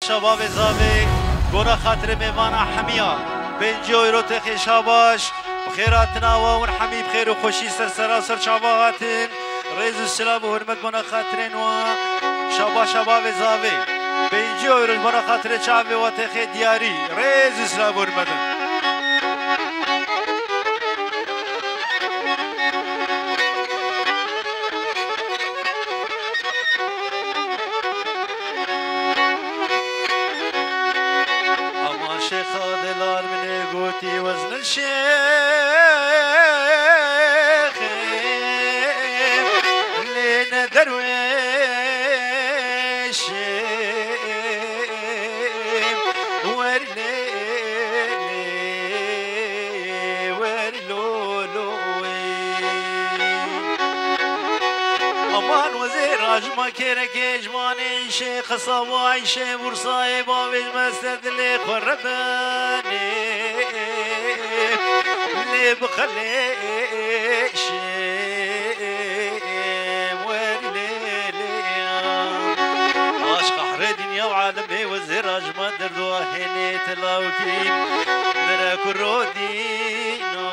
شباب زاوی گونا خاطر میوانا حمیا 5 یورو تخی شاباش بخیرات ناوا ون حمی بخیر و خوشی سر چاواتن ریز السلام و حرمت گونا خاطرین و شباب زاوی 5 یورو گونا خاطر چاوی و تخی دیاری ریز السلام و حرمت وزن الشيخ لنا درويش امان وزير راجما كيرك جماني شيخ صواي شيخ ورصاي بابي مسد لي خرباني اللي بخليش عاشق احرى دنيا وعالمي وزير اجمل دردوه هني تلاوكي درا كرودينو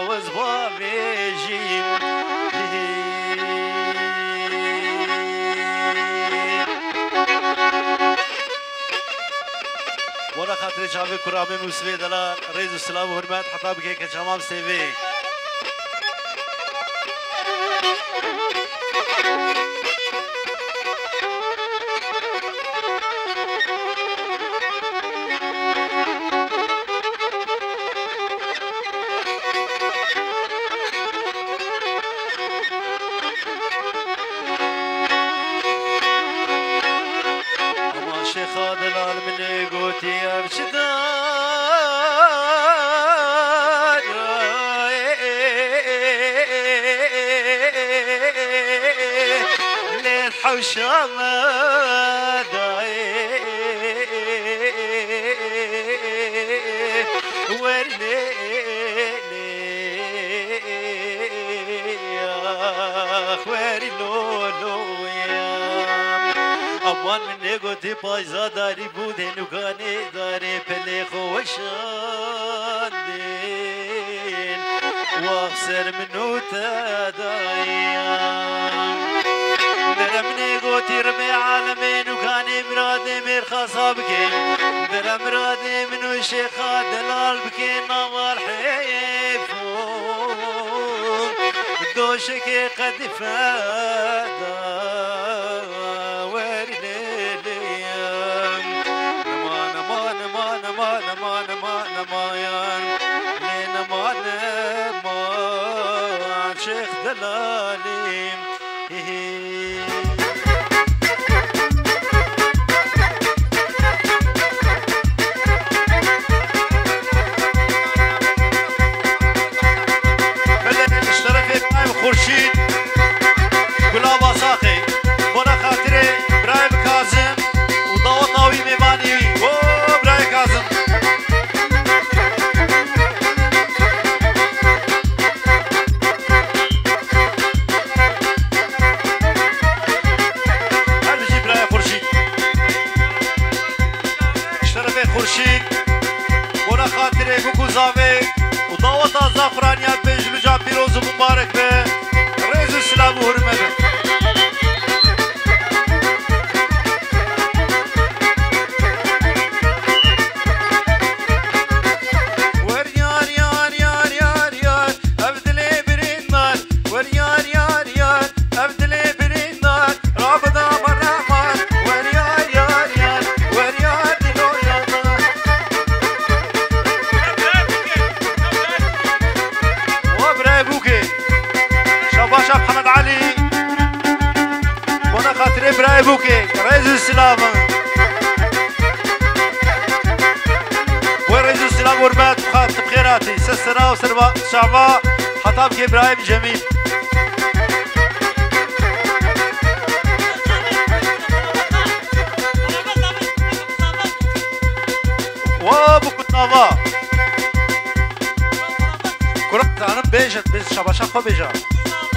وزبابي جيم ولا خاطر شعبي كرامي موسوي دلال ريز السلام وحرمات حتى بكيك شمام سيفي امان من نگوتی پایزا داری بوده نگانه داری پلی خوشاندین واخسر منو تدایم درم نگوتی رمی عالمین نگانه مرادی مرخصا بکن درم مرادی منو شیخا دلال بکن نوال حیفون دوشک قد فادا شيخ دلالي بدنا نشترك ابراهيم خورشيد قلابا ساقي بنا خاطري ابراهيم كاظم وضوء طاوي ميماني ابراهيم كاظم خورشید بنا خاطر بکو زاوی و دعوت از زعفرانیت به جلوجا پیروز و مبارک به ریز السلام و حرمت محمد علي بنا خاطر ابراهيم بوكي رئيس السلام ورئيس السلام وربات خاطب خيراتي سسرا وسربا شعبا خطابك ابراهيم جميل وابوكو نافا كرة انا بيجت بس شباشا خو بيجا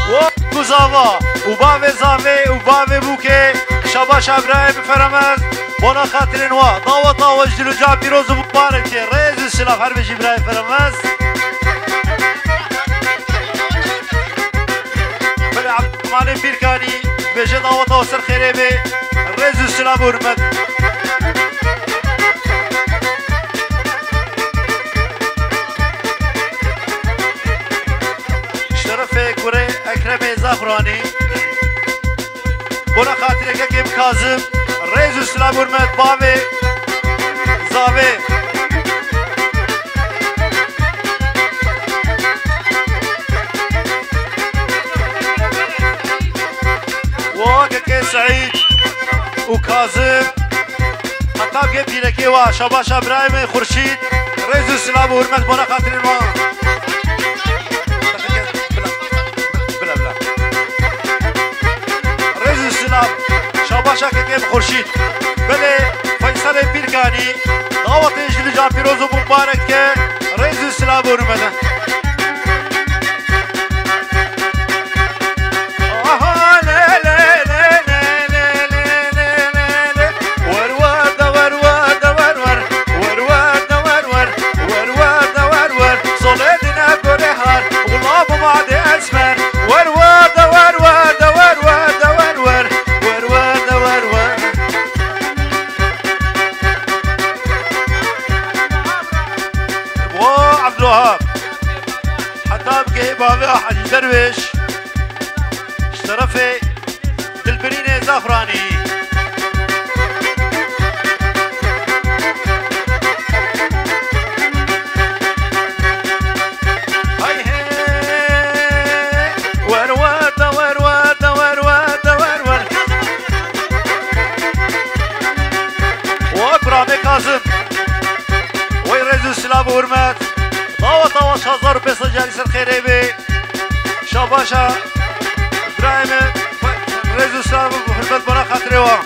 وكوزاوا وباوي زاوي وباوي بوكي شباش ابراهيم فرمز بونا خاطرين وا دعوة وجدلو جاب بيروز مبارك رئيس السلاف حرب جبرائيل فرمز بل عبد الرحمن بيركاني بيجي دعوة وسر خيريبي رئيس السلاف ورمد اشترفي كوري اكرمي زغراني بونا خاطرين كيم كاظم رئيس السلام ورمت بابي زابي وكاكي سعيد وكاظم حتى بجيب لكي وا شباشا ابراهيم خورشيد رئيس السلام ورمت بونا خاطرين وا بلا بلا رئيس السلام شباشا كاكي خورشيد بله فيصل بيركاني دعوة يجري جان بيروز مبارك رئيس السلام ورمت حاجي درويش اشترفي دلبريني زغراني هاي هي ورواده ورواده ورواده ورور وابراهيم كاظم ويريز السلام ورمات دعوة شازر بس جالس الخيريبي شاباشا ابراهيم رئيس السلام حرمت بنا خاطريوا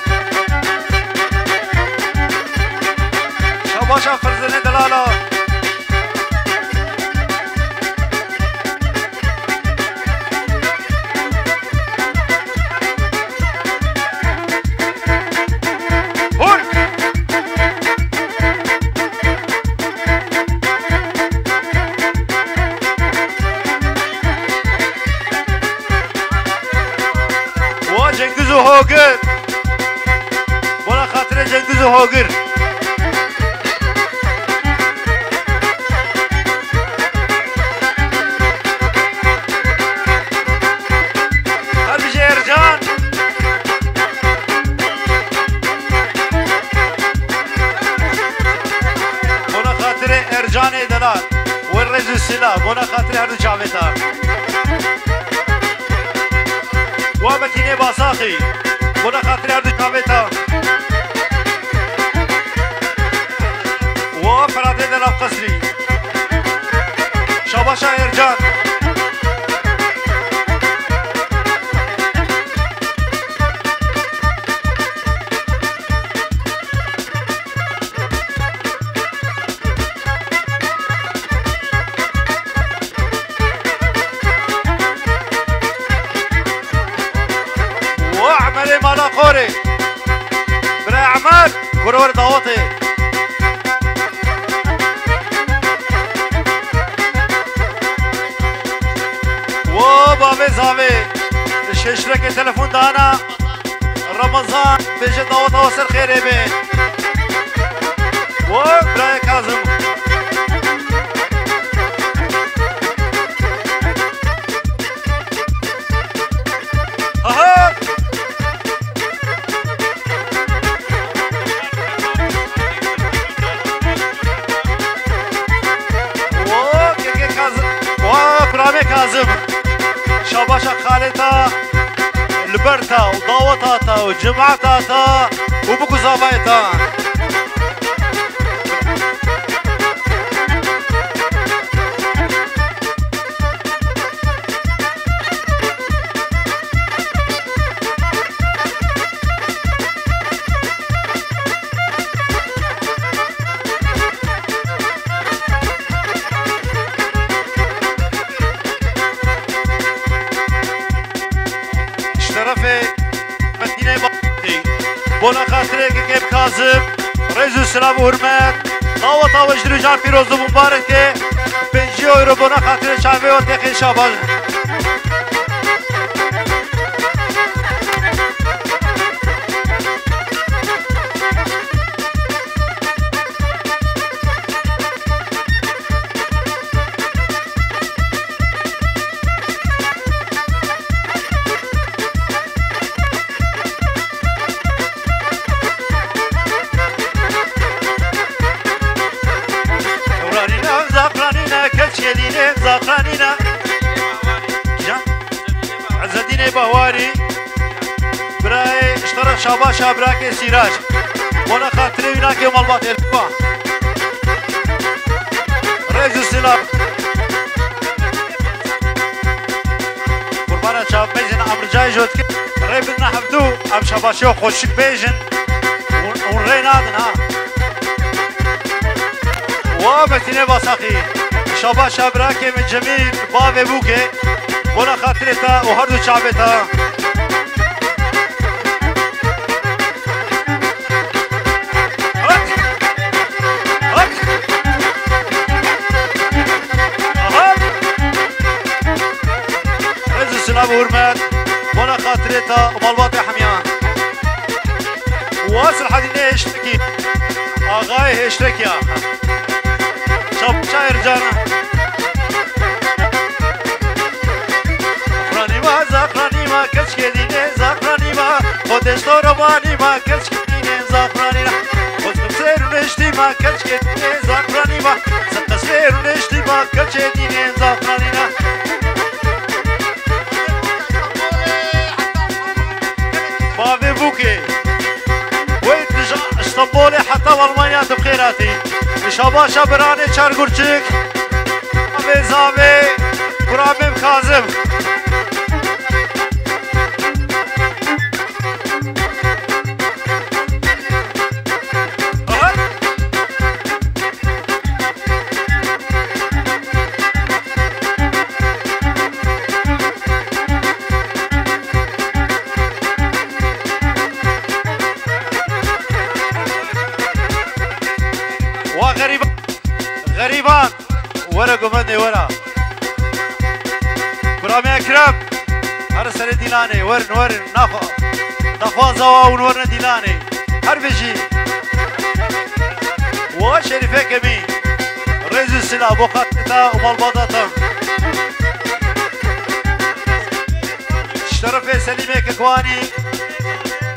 شاباشا فرزاني دلاله هوگر بونا خاطر جنگز هوگر هربجي ارجان بونا خاطر ارجان دلال والرئيس السلا بونا خاطر هردو جاوتا وابتيني باساخي بونا خاطري هردو جاوتا وفرادي دلال قصري شاباشا ارجان مالا خوري برا عماد قرور دعوتي وبابي زاوي الششرك التلفون دانا رمضان بيجي دعوته وصل خيري بي وبرا كاظم كاظم شاباشا خالتا البرتا وضاوطاتا وجمعتاتا وبكو زابايتا بونا خاطره که کاظم رئیس السلام و حرمت دعوت آوجدر جان پیروز و مبارک که 5 یورو بونا خاطره چاوه و تقی شاباز زاقرانينا عز الدين بهواري براي اشترى شاباشا براكي سراج وانا خاطري هناك مالبات الفا رئيس السلام قربانا شاب بيجن امر جاي جوت ريبنا حفدو ام شاباشا خوشك بيجن ونرينادنا وابتني باساقي شابا شابراكي من جميل بابي بوكي ولا خاطرتا وهردو شعبتا هك هك هك رز السلام ورمات ولا خاطرتا ومالباطي حميان واصل حديني اشتكي اغاي اشتكي شاب شاير جانا زاقراني ما كشكدينه زاقراني ما خودش تو رواني ما كشكدينه زاقراني خود سير نشتي ما كشكدينه زاقراني ما سير نشتي ما كشكدينه زاقراني بابي بوكي ويت اسطنبول حتى المانيا بخيراتي شاباشا براني چارگورچک ابي زاوي قرابم كاظم غريبان ورا قمني ورا كرامي اكرم هر سر ديلاني ورن نخوا زوا ونورن ديلاني هر بيجي وشريفه كمي رئيس السلا بوقتتا ومالباطاتا شرف سليمه ككواني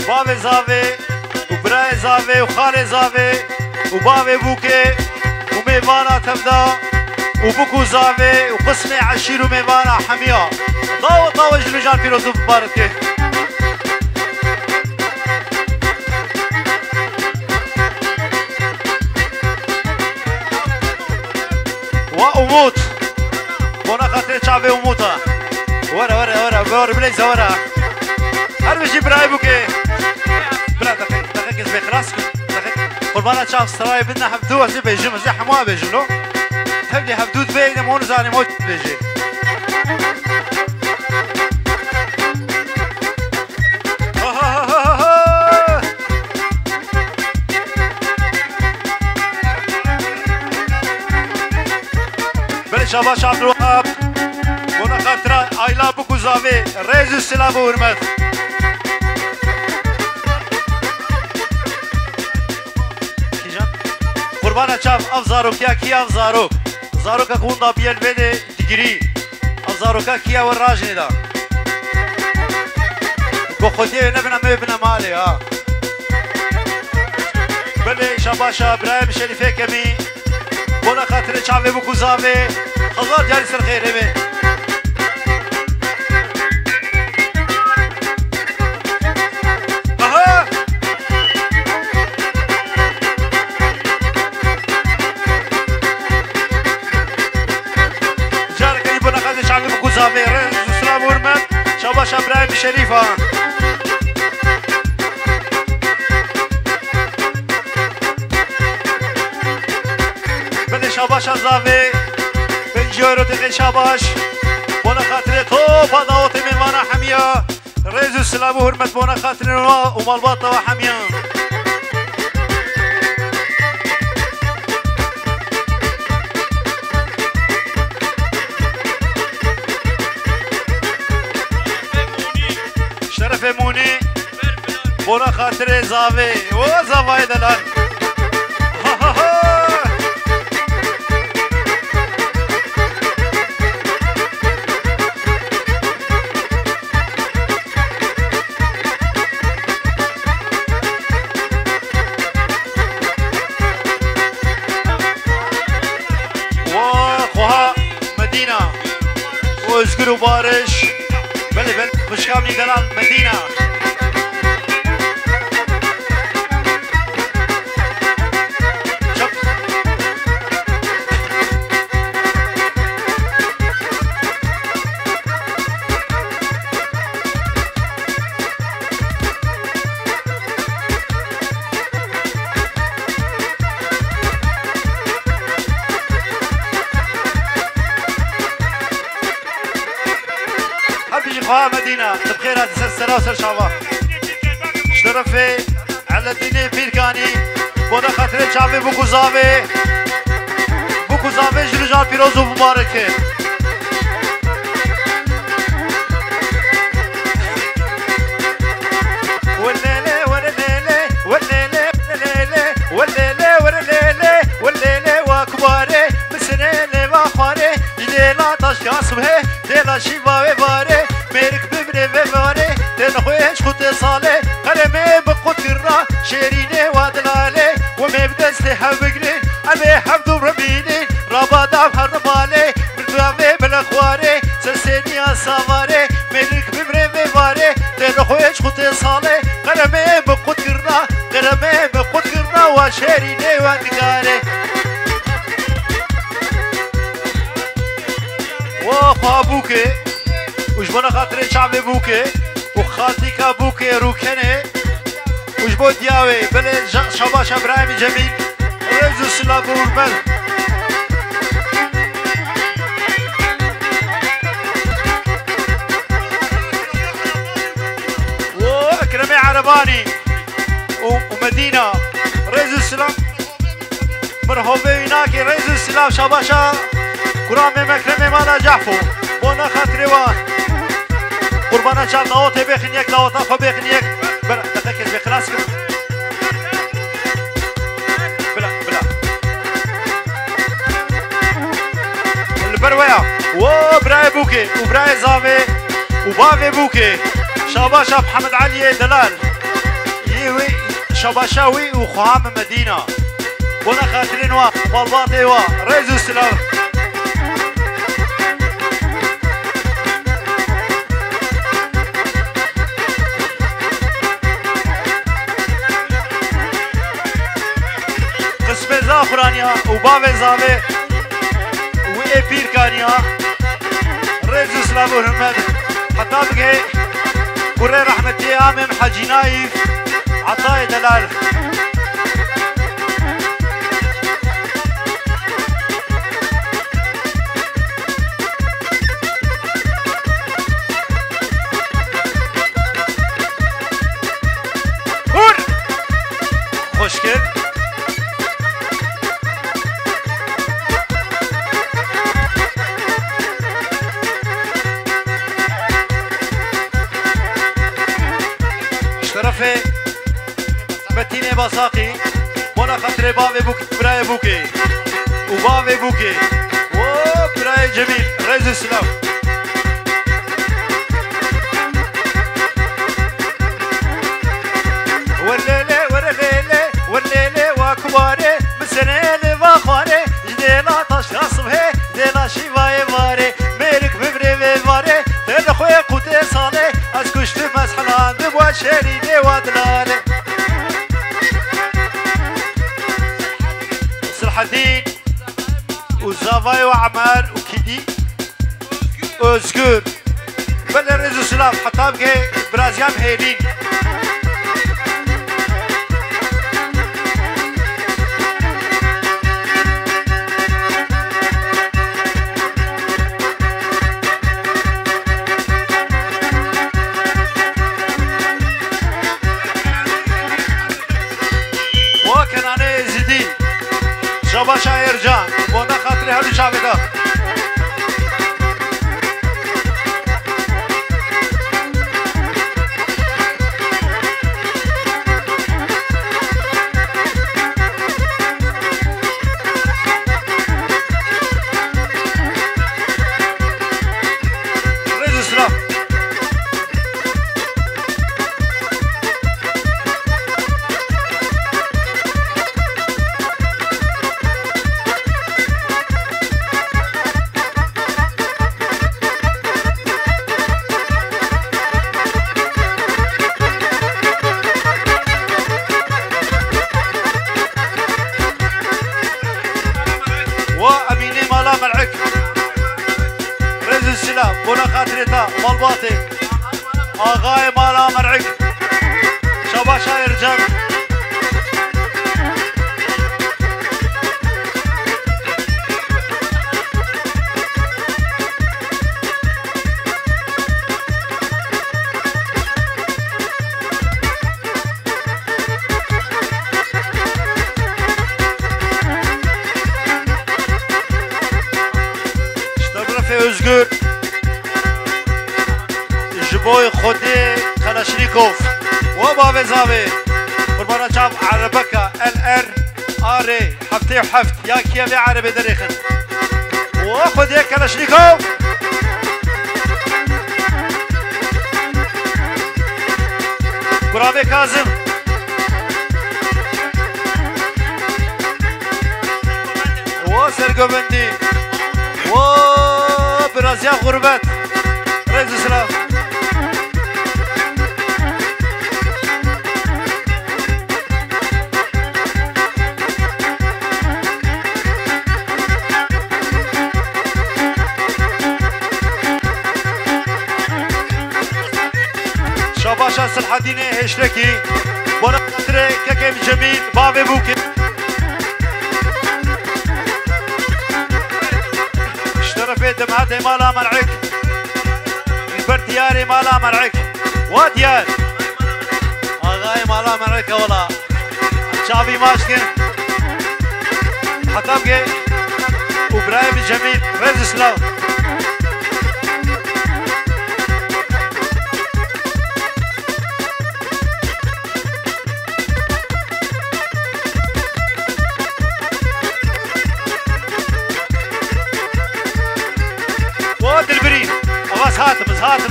باب زاوي وبراي زاوي وخال زاوي وباب بوكي وميوانا تبدا وبكو زاوي وقسمي عشير وميوانا حمية ضاوة جلوجان في رزوف مباركة وأموت وانا خاطر شعبي وموتا ورا بليزة ورا هربجي براي بوكي بلا دقيقة زبي خلاص قربانا شاف سراي بدنا حبدوها زي بيجي زي حموها بيجي لو تبدي حبدود بيني مون زاني موت بيجي بلي شاباش عبد الوهاب بونا خاطرة ايلا بوكو زافي رئيس السلام وحرمت قربانا چاف افزاروک یا کی افزاروک زاروک خوندا بیل بده دیگری افزاروک کیا ور راجنی دا گو خودی نبنا مبنا مالی ها بله شاباشا ابراهیم شریفه کمی بونا خاطر چاوه بکو زاوه خزار جاری سر خیره به زاوی رئیس السلام ورمت شاباش ابراهیم شریفه بده شاباش زاوی 5 یورو دقیقه شاباش بنا خاطر تو پداوت میمانه حمیه رئیس السلام وهرمة بونا خاطر ومالباطة وحميان شرف موني بونا خاطر زاوي وزاوي دلال وازقر وبارش بلي بلي خشكامني دلال مدينة شوف مدينة بخير هذا السلاسل شعبا شرفي على الدنيا بيركاني بونا خاطر شعبي بوكو زافي جرجال بيروز ومبارك والليلة والليلة والليلة والليلة والليلة والليلة والليلة وكباري مسنيلة وخواري جليلة تشكا صبحي ديلا شيبا وباري ميرك ببني بباري تنخويش خوتي صالي قلمي بقوت كرنا شيريني وادلالي ومي بدستي حبقنين أمي حمدو ربينين رابادا بحرمالي بالبابي بالاخواري سسيني السواري ميرك ببني بباري تنخويش خوتي صالي قلمي بقوت كرنا وشيريني وادلالي وخابوكي وجبنا خاطري شعبي بوكي وخالتي كابوكي روكني وجبو دياوي بلي شباش ابراهيم جميل ريزو السلام والبل واكرمي عرباني ومدينة ريزو السلام مرحبا ويناكي ريزو السلام شباشا كرامي مكرمي مالا جعفو بونا خاطري وان قربانا شال دعوتي بيخنيك دعوتا خو بيخنيك بلا تتكر بخلاص بلا البروية وبراي بوكي وبراي زافي وبافي بوكي شاباشا محمد علي دلال يوي شاباشاوي وخوام مدينة بونا خاطرين وا والباطي وا ريزو السلام زافرانيا وبابي زافي وإبير كانيا ريزو سلام ورحمد حتى بقي وري رحمتي عامم حاجي نايف عطاي دلال هور خوشكل بتيني بساقي ولا خاطري بابي بوكي براي بوكي وبابي بوكي وبراي جميل ريزو السلام والليلة والليلة والليلة وكباري مسنيلي واخواري جديلا تشكا صبحي ديلا شيباي باري ميرك ببري بباري تين خوي قوتي صالي اسكشت مسحلان دبوا شيريني وادلالي الدين وزافاي وعمار وكيدي وزقور بل ريزو سلام حتى بقي برازيام هيلين نانه زیدی شباش ایرجان بونا خاطر هلو شابدا بونا خاطرتا مالباتي آغاي مالا مرعك شباشا يرجان اشتغل في özgür جبوي خودي كلاشنيكوف وبابي زابي قربانا شاب عربكة LR آري حفتي وحفت يا كيابي عربي دريخن وخودي كلاشنيكوف قرابي كاظم وسرقوبندي وبرازيا غربت رئيس السلام شاباشا سلحديني هشتكي بونا خاطري كاكيم جميل بابي بوكي اشترفي دمعتي مالا منعك البردياري مالا منعك وديار اغاي مالا منعك والله شافي ماشكن حطابقي وابراهيم جميل رز سلاو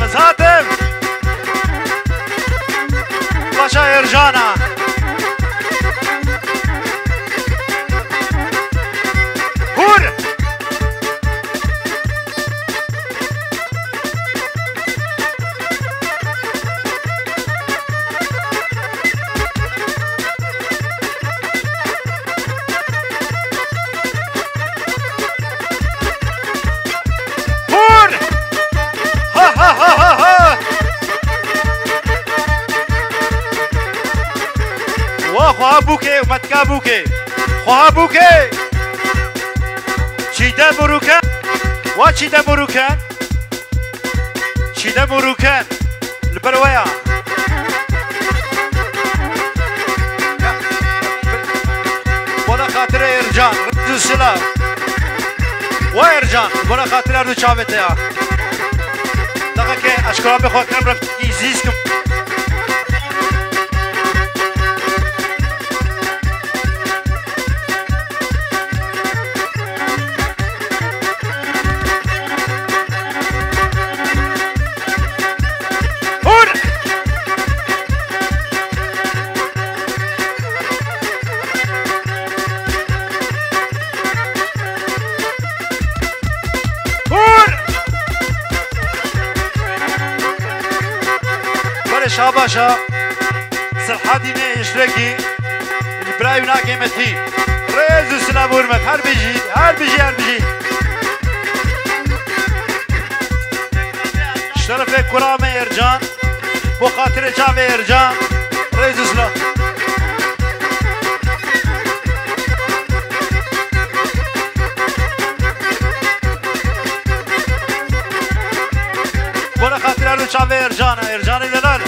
هاتم باشا يرجانا هور خواه بوكي ومتكا بوكي خواه بوكي چیده مروکن و چیده مروکن چیده مروکن البروية بونا خاطر ارجان رد السلام و ارجان بونا خاطر اردو چاوته یا دقا که اشکرا بخواه کنم رفتگی زیز کم شاباشا سرحاديني يشركي البراي وناقيمتي ريز السلام ورمت هر بيجي هر بيجي هر بيجي شرف كرامة إرجان بو خاطر شافي إرجان ريز السلام بونا خاطر أردو شافي إرجان إلى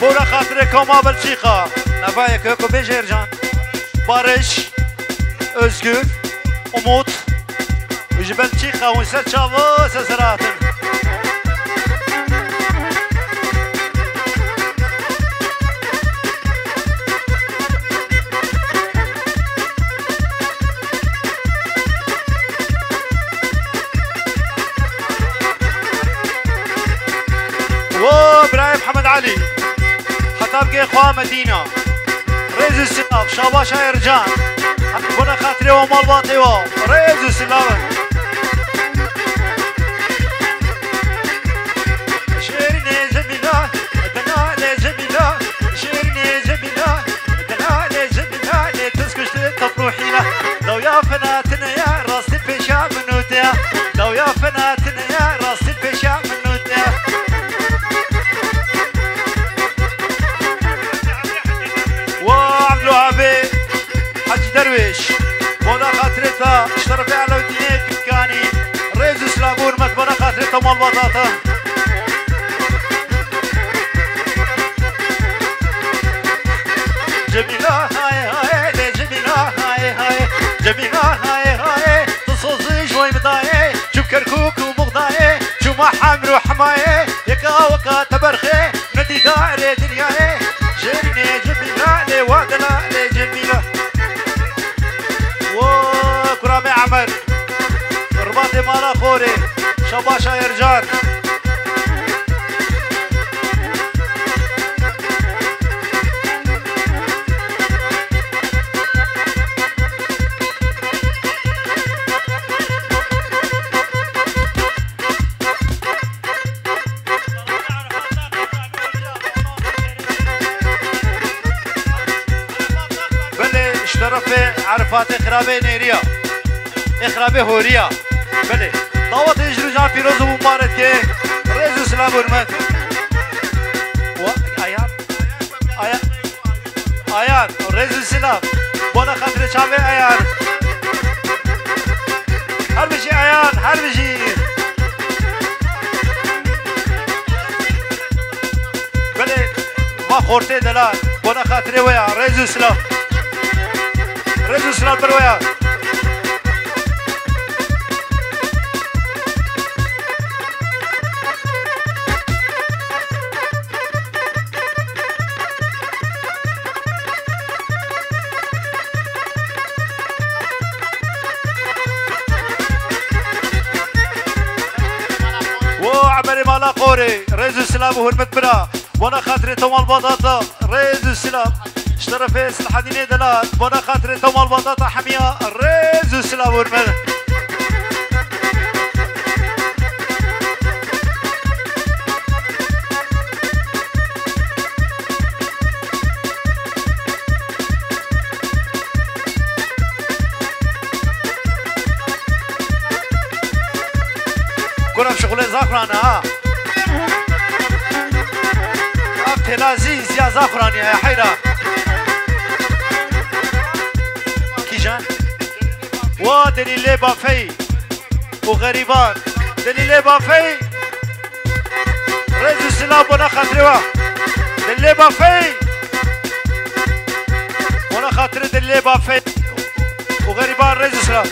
بونا خاطر كوما بلشيخة نفايك هكو بجيرجان بارش özgür umut وجبل تشيخا ونسات شافو سسراتن وابراهيم محمد علي خطاب جي خواه مدينة رئيس السلاف شاباش هيرجان بنا خاطري ومال باطي و رئيس السلاف شيرني جميلة دنا لي جميلة شيرني جميلة دنا لي جميلة لي تسكش تفروحي له لو يا فناتنا يا راستي البيشا منوتيا لو يا فناتنا يا راستي البيشا منوتيا وعبد الوهابي حج درويش بنا خاطرتها اشترفي على ودينيك كاني رئيس سلابور مت بنا خاطرتها مال بطاطا جميلة هاي هاي لي جميلة هاي هاي جميلة هاي هاي تصوصي شوي مضايق شوف كركوك ومغضايق شو ما حامر وحماية يكا وكا تبرخي ندي داري دنياي جرني جميلة لي وادلا لي جميلة وكرامي عمر رباطي مالا خوري شباشا يرجان عرفات اخرابي نيريا اخرابي هوريا بلي دعوت يجرو جان فيروز ومبارك كي رئيس سلام ورمت ايان ايان ايان رئيس سلام بولا خاطر شابي ايان هر بشي ايان هر بشي بلي ما خورتي دلال بولا خاطري ويا رئيس سلام رئيس سلام برويا وعمري مالا قوري رئيس السلام وهرمت برا وانا خاطري تومال بطاطا رئيس السلام اشترفي الحديني دلال وانا خاطري تومال بطاطا حمية رئيس السلام وهرمت كنا بشغل زاخران ها ابتي لازيز يا زاخران يا حيرة كيجان ودليل بافي وغريبان دليل بافي رئيس السلام وانا خاطروا دليل بافي وانا خاطر دليل بافي وغريبان رئيس السلام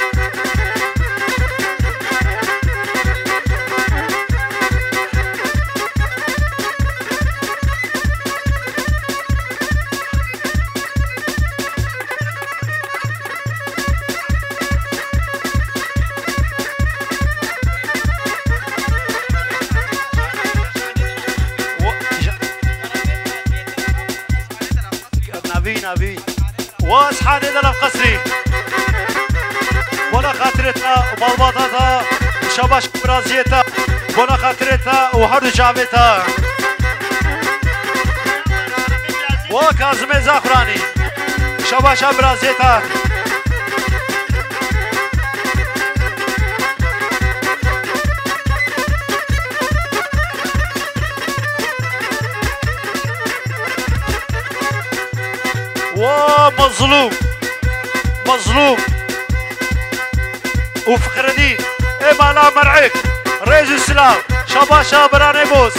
نبي واصحى ندى القصري ولا خاطرتها وبلبطتها شباش برازيتها ولا خاطرتها وهرد جابتها وكازمي زاخراني شباش برازيتها ومظلوم مظلوم وفخر الدين إمالا مرعيك رئيس السلام شباشا براني بوس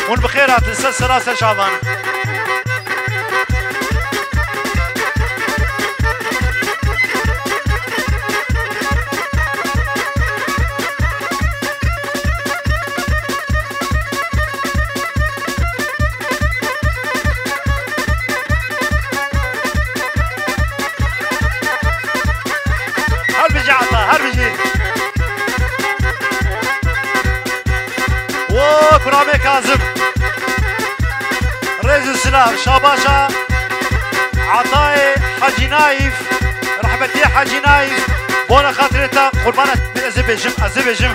ون بخيرات سلسلة شعبان كرامي كاظم رئيس السلام شاباشا عطاي حاجي نايف رحمتي حاجي نايف بونا خاطرتا قربانة أزبجم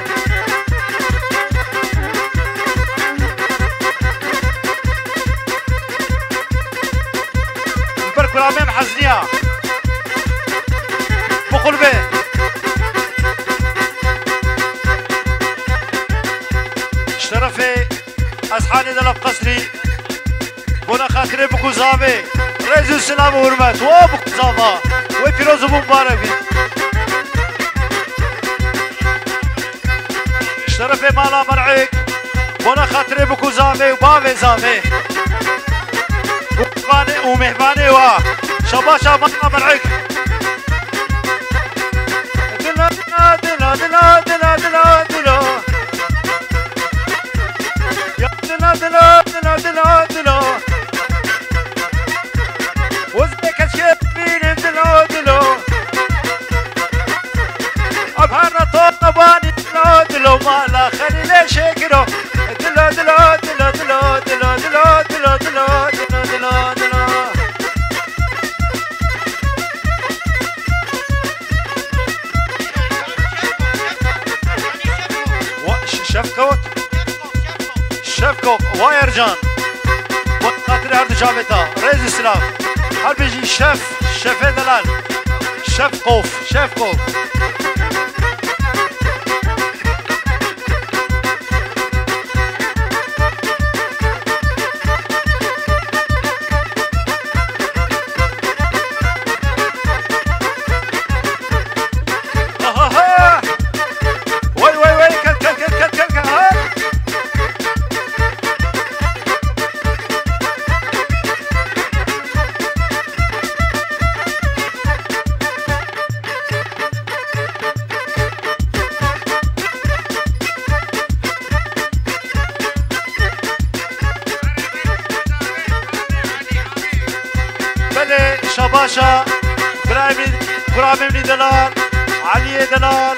البر كرامي محزنية بقول به اشترفي أصحاني دلب قصري بونا خاطري بكو زابي رئيس السلام وهرمات وبكو زابا وفيروز مبارك اشترفي مالا مرعيك بونا خاطري بكو زابي وبابي زابي ومهباني شباشا مالا مرعيك دلا دلا دلا دلا دلا دلا دلا وزنك الشبين دلا أبهرنا طلباني دلا مالا خلينا شكرا دلا دلا دلا دلا دلا دلا دلا دلا دلا دلا شفكوت شفكو وايرجان خاطر هرد جابتا رئيس السلام حربيجي شف دلال شفقوف شاباشا برامي من دلال علي دلال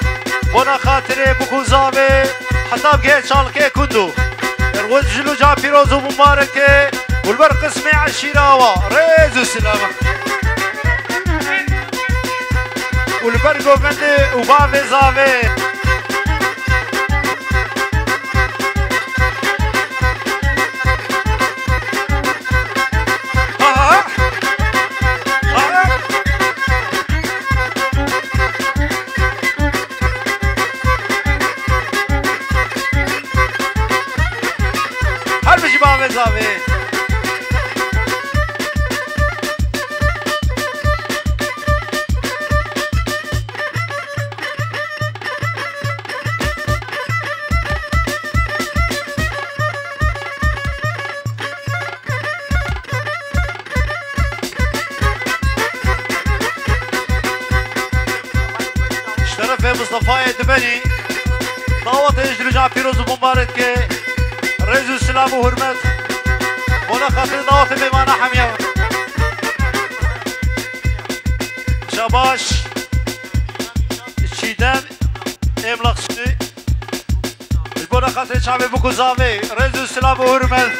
بونا خاطري بكو زابي حتى بقيت شالكي كندو الغوز جلو جا بيروز ومباركي والبرق اسمي عالشيراوة ريز السلامة والبرقو مندي وبابي زابي زاوي اشترف مصطفى دبني دعوة يجري جا بيروز مبارك رئيس السلام وهرمت بونا خاطر دعوة بمانا حمية شباش الشيدان املقشي بونا خاطر شعبي بكو زامي رئيس السلام وهرمت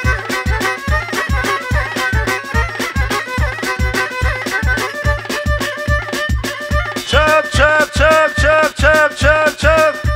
شب شب شب شب شب شب شب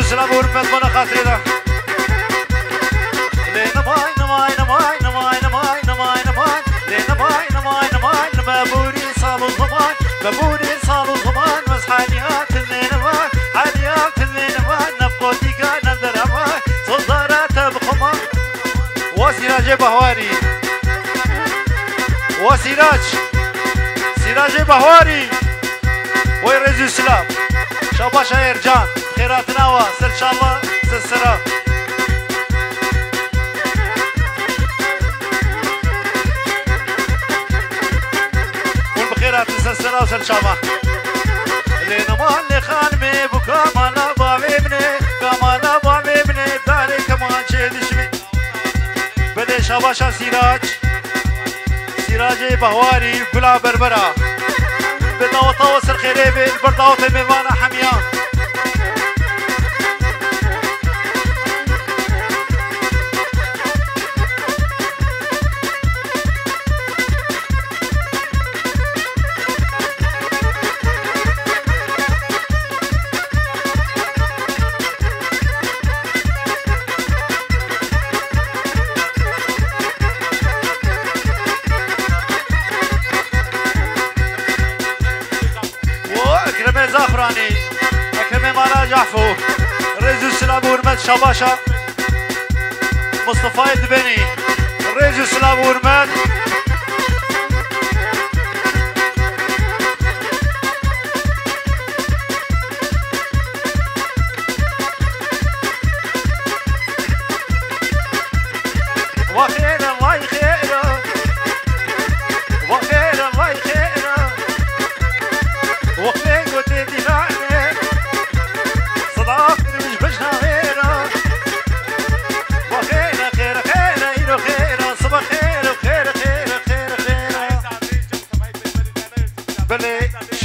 السلام ورمت بنا خاطري ده لينا ماي نماي نماي نماي نماي نماي نماي لينا ماي نماي نماي مبوري صالو زمان مبوري صالو زمان بس حاليات اللينا ماي حاليات اللينا ماي نبقوتي كان ندر ماي صدارات بخما وسراج بهواري وسراج سراج بهواري ويرزو السلام شاباشا يرجان خيراتنا واسر ان شاء الله سلسلة والبخيرات سلسلة وسر شابا اللي نمان اللي خالمي بكا مالا بابي ابني كمالا بابي ابني داري كمان شي دشمي بلي شاباشا سراج سراجي بهواري بلا بربرة بداوة وسر خيريبي البرداوة ميمانا حميان زعفراني أكرمي مالا جعفو ريزو السلام ورمت شباشا مصطفى الدبني ريزو السلام ورمت وخير الله يخيره وخير الله يخيره وخير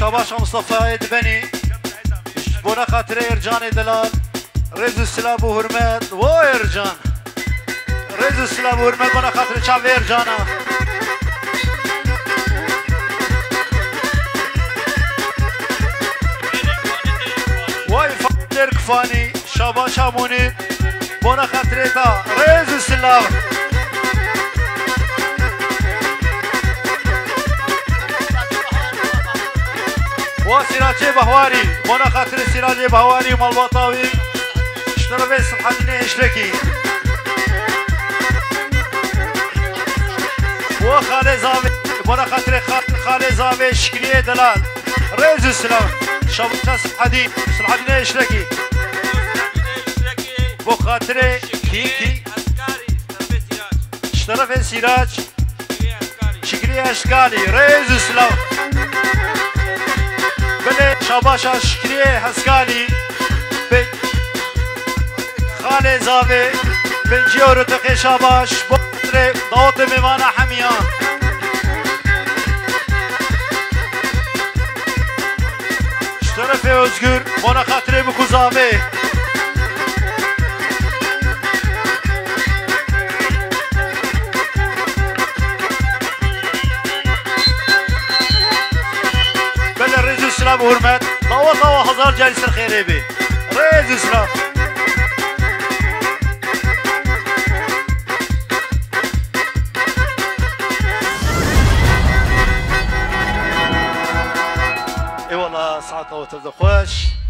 شباشا مصطفى دبني بونا خاطري رجاني دلال ريزو السلام وهرمات ويرجان ريزو السلام وهرمات بونا خاطري شعبي رجانا ويفضل كفاني شباشا موني بونا خاطري تا ريزو السلام وسراجي بهواري بونا خاطر سراجي بهواري مالبطاوي اشتربي صحتني اشتكي وخالي زاوي بونا خاطر خالي زاوي شكريه دلال ريز السلام شبكة صحتني اشتكي بو خاطر كي اشتربي سراج شكريه اشكالي ريز السلام بله شاباشا شکریه حسکالی به خاله زاوه به جیورو تقی شاباش بطره داوت میمانه حمیان شطرف özgür bana خاطره بکو زاوه اسلام ورمت طوا هزار جالس الخير بي ريز اسلام اي والله ساعات وتزخوش